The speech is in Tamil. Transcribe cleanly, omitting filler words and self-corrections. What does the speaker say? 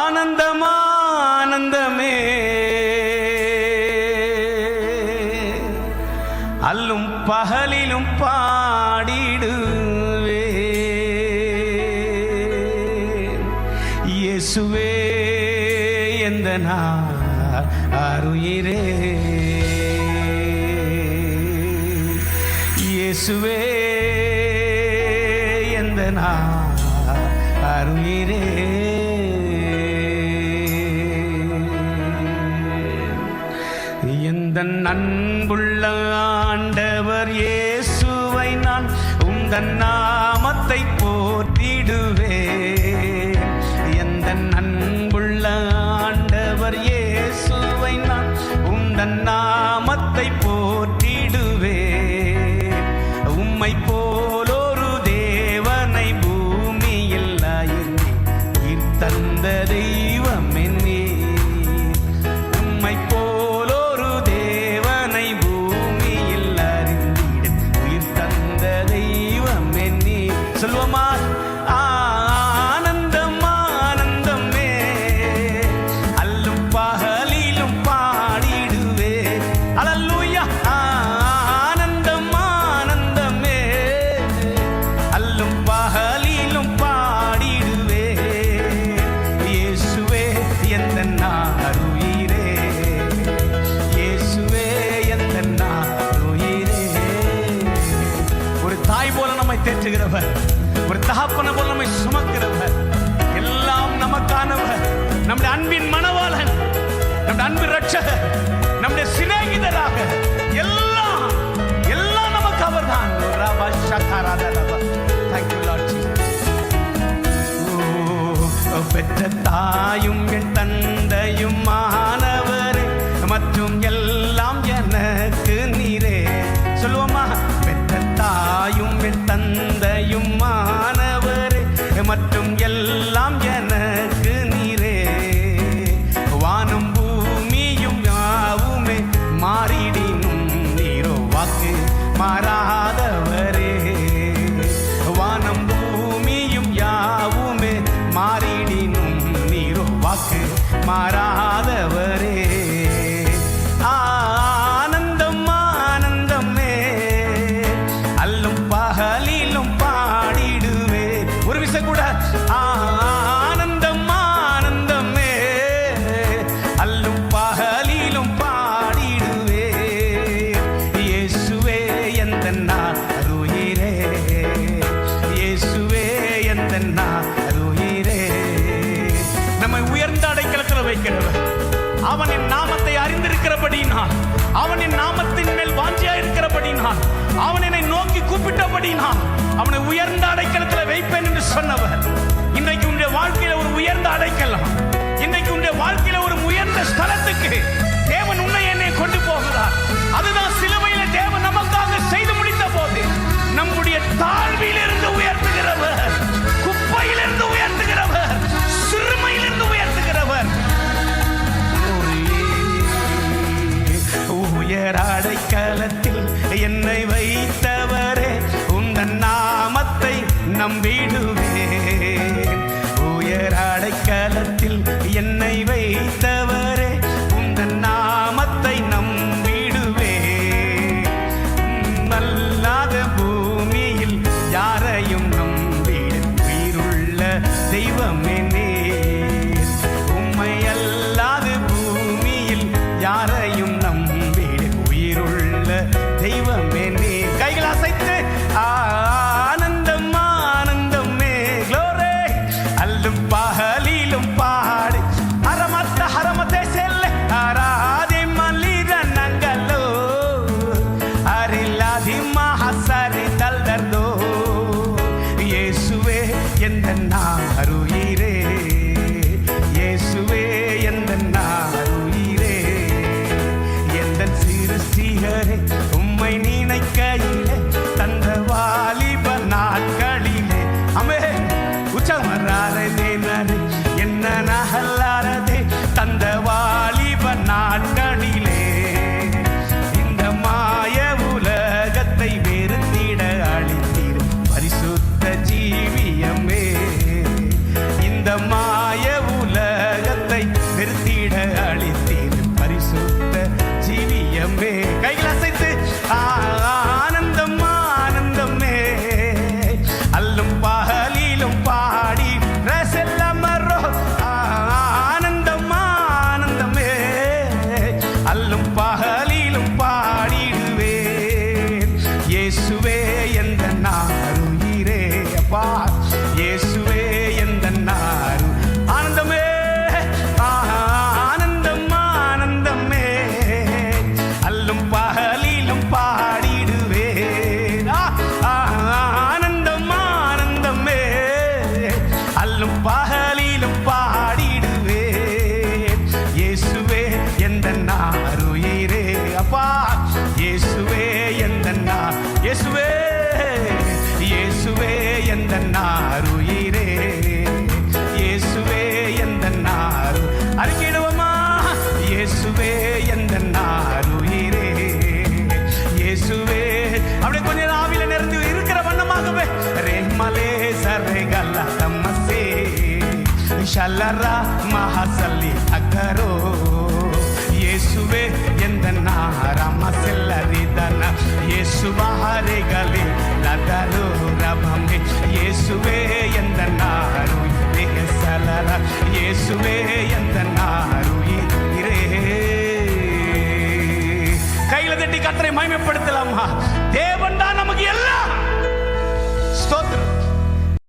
ஆனந்தமானந்தமே அல்லும் பகலிலும் பாடிடுவே இயேசுவே எந்தன் ஆருயிரே இயேசுவே எந்தன் ஆருயிரே எந்தன் அன்புள்ள ஆண்டவர் இயேசுவை நான் உந்தன் நாமத்தை போற்றிடுவேன். எந்தன் அன்புள்ள ஆண்டவர் இயேசுவை நான் உந்தன் நாமத்தை போற்றிடுவேன். உம்மை போலொரு தேவனை பூமியில் உயிர் தந்த தெய்வம் என்னே. உம்மை போலொரு தேவனை பூமியில் அறிந்திட உயிர் தந்த தெய்வம் என்னே. சொல்லுவோமா? ஆனந்தம் ஆனந்தமே அல்லும் பகலிலும் பாடிடுவே. அல்லேலூயா. ஆனந்தம் ஆனந்தமே அல்லும் பகலிலும் பாடிடுவே. இயேசுவே எந்தன் ஆருயிரே, இயேசுவே எந்தன் ஆருயிரே. ஒரு தாய் போல நம்மை தேற்றுகிறவர், ஒரு தகப்பன போல நம்மை சுமக்கிறவர், எல்லாம் நமக்கானவர், நம்முடைய அன்பின் மணவாளன், நம்முடைய அன்பின் ரட்சகர், நம்முடைய சிநேகிதராக எல்லாம் எல்லாம் நமக்கு அவர்தான். பெற்ற தாயும் என் தந்தையும் மாணவரே மற்றும் எல்லாம் எனக்கு நீரே. சொல்லுவோமா? பெற்ற தாயும் என் தந்தையும் மாணவரே மற்றும் எல்லாம் எனக்கு நீரே. வானம் பூமியும் யாவுமே மாறிடினும் நீரோ வாக்கு மாறாதவரே. வானம் பூமியும் யாவுமே மாறிடினும் நீரோ வாக்கு மாறாதவரே. ஆனந்தம் ஆனந்தமே அல்லும் பகலிலும் பாடிடுவே. ஒரு விஷயம் கூட ஆனந்தம் ஆனந்தமே அல்லும் பகலிலும் பாடிடுவே. இயேசுவே எந்தன் ஆருயிரே, இயேசுவே எந்தன் ஆருயிரே. நம்மை உயர்ந்த அடைக்கலத்தில் வைக்கிறவர், அவனின் நாமத்தை அறிந்திருக்கிறபடினால், அவனின் நாமத்தின் மேல் வாஞ்சியா இருக்கிறபடினால், அவன் என்னை நோக்கி கூப்பிட்டபடினால் அவனை உயர்ந்த அடைக்கலத்தில் வைப்பேன் என்று சொன்னவர். இன்றைக்கு உன்னுடைய வாழ்க்கையில ஒரு உயர்ந்த அடைக்கலம், இன்றைக்கு உன்னுடைய வாழ்க்கையில ஒரு உயர்ந்த ஸ்தலத்துக்கு தேவன் உன்னை என்னை கொண்டு போகிறார். அதுதான் சிலுவையில தேவன் நமக்காக செய்து முடித்த போது நம்முடைய தாழ்விலிருந்து உயர்த்துகிறவர், குப்பையிலிருந்து உயர்த்துகிறவர், சிறுமையிலிருந்து உயர்த்துகிறவர். உயர் அடைக்கலத்தில் என்னை வைத்தவரே உந்தன் நாமத்தை நம்பிடுவேன். உயர் அடைக்கலத்தில் என்னை வைத்தவரே உந்தன் நாமத்தை நம்பிடுவேன். நல்லாத பூமியில் யாரையும் நம்பிட உயிருள்ள தெய்வமே நீர். உம்மை அல்லாத பூமியில் யாரையும் நம்பிட உயிருள்ள தெய்வமே நீர். கைகள் அசைத்து ஆனந்தம் ஆனந்தமே க்ளோரி அல்லும் பகலிலும் பாடி அரமத்த ஹரமத்தை செல்ல ஆராதி மலிர நங்கலோ அரிலாதி மஹசரி தல்தர்தோ. இயேசுவே எந்தன் ஆருயிரே, இயேசுவே எந்தன் ஆருயிரே. எந்தன் சிருஷ்டிகரே உம்மை நினைக்கையிலே தந்த வாலிப நாட்களிலே அமே உச்சமராரதே நரே என்ன நகலாரதே தந்த வாலிப நாட்களிலே இந்த மாய உலகத்தை வெறுத்திட அழித்தீர் பரிசுத்த ஜீவியமே. இந்த இந்த மாய உலகத்தை நிறுத்திட அளித்தீர் பரிசுத்த ஜீவியமே. கைகள் அசைத்து ஆனந்தம் ஆனந்தமே, அல்லும் பகலிலும் பாடி ரசெல்லமரோ ஆனந்தம் ஆனந்தமே, அல்லும் பகலிலும் பாடிடுவேன். இயேசுவே எந்த நாருயிரே அப்பா, இயேசுவே எந்த நாரு ஆனந்தமே ஆனந்தம் ஆனந்தமே, அல்லும் பகலிலும் பாடிடுவேன். ஆனந்தம் ஆனந்தமே, அல்லும் பகலிலும் பாடிடுவேன். இயேசுவே எந்த நாருயிரே அப்பா, இயேசுவே எந்த இயேசுவே இயேசுவே எந்த நாருயிரே, இயேசுவே எந்த நாரு அறிக்கிடுவோமா, இயேசுவே எந்த நாருயிரே, இயேசுவே. அப்படியே கொஞ்ச ஆவியில நிறைந்து இருக்கிற வண்ணமாகவே ரேமலே சரே கல்ல தம்மசே ஷல்லரா மஹசல்லி அகரோ, இயேசுவே எந்த நாரம செல்லரிதன, இயேசுவாரே கலி லதரு ரபமே, இயேசுவே எந்த நாரு சலர, இயேசுவே எந்த நாரு இரே. கையில தட்டி கர்த்தரை மகிமைப்படுத்த